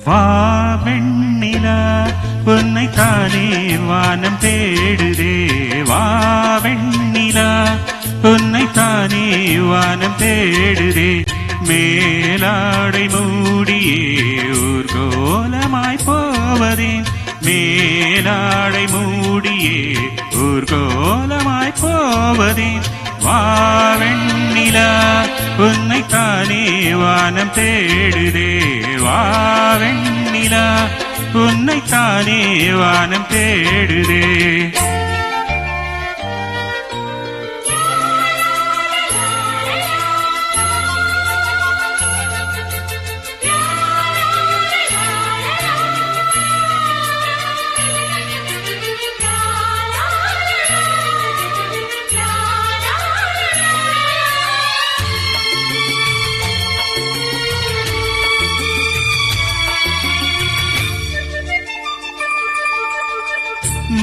வா வெண்ணிலா உன்னை தானே வானம் தேடுதே. வா வெண்ணிலா உன்னை தானே வானம் தேடுதே. மேலாடை மூடியே ஊர்கோலமாய் போவதே. மேலாடை மூடியே ஊர்கோலமாய் போவதே. வா வெண்ணிலா உன்னை தானே வானம் தேடுதே. வா வெண்ணிலா உன்னை தானே வானம் தேடுதே.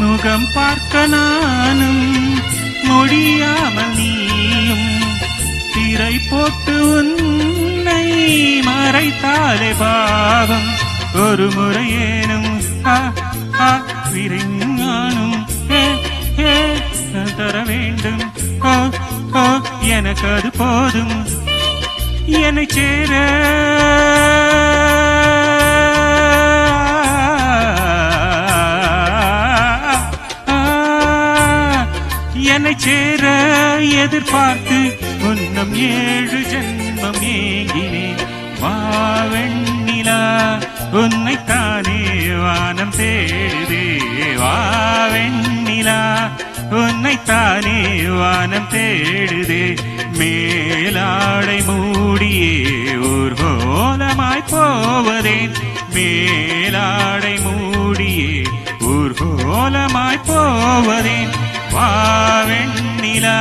முகம் பார்க்க நானும் முடியாமல் நீயும் திரை போட்டு உன்னை மறைத்தாலே பாவம். ஒரு முறையேனும் விரைஞானும் தர வேண்டும். எனக்கு அது போதும். என்னை சேர என்னை சேர எதிர்பார்த்து உன்னம் 7 ஜென்மம் ஏங்கினேன். வா வெண்ணிலா உன்னை தானே வானம் தேடுதே. வா வெண்ணிலா உன்னை தானே வானம் தேடுதே. மேலாடை மூடியே ஊர்கோலமாய் போவதேன். மேலாடை மூடியே ஊர்கோலமாய் போவதேன். வா வெண்ணிலா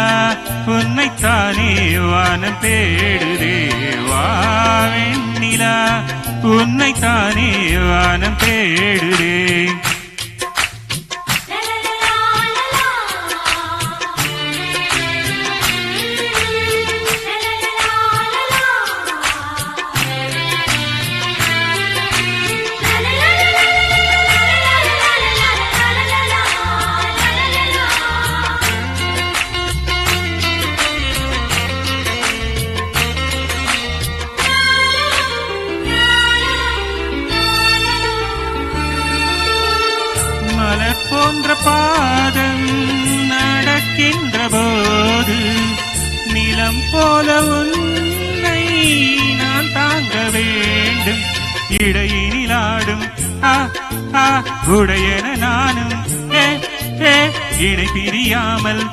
உன்னை தானே வானம் தேடுதே. வா வெண்ணிலா உன்னை தானே வானம் தேடுதே. மலர் போன்ற பாதம் நடக்கின்ற போது நிலம் போல உன்னை நான் தாங்க வேண்டும். இடையினில் ஆடும் உடையன நானும் இணை பிரியாமல்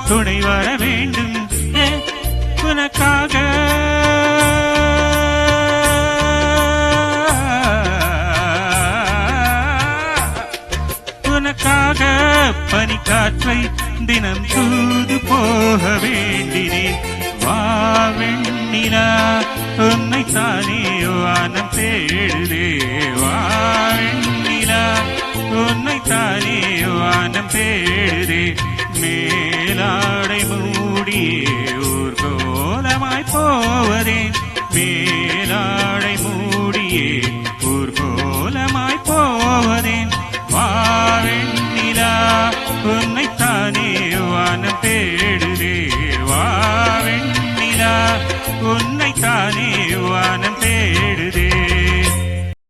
துணை வர வேண்டும். உனக்காக உனக்காக பனிக்காற்றை தினம் தூது போக வேண்டினேன். வா வெண்ணிலா உன்னை தானே வானம் தேடுதே. வா வெண்ணிலா உன்னை தானே வானம் தேடுதே. மேலாடை மூடியே ஊர்கோலமாய் போவதேன். மேலாடை மூடியே ஊர்கோலமாய் போவதேன். வா வெண்ணிலா உன்னை தானே வானம் தேடுதே. வா வெண்ணிலா உன்னை தானே வானம் தேடுதே.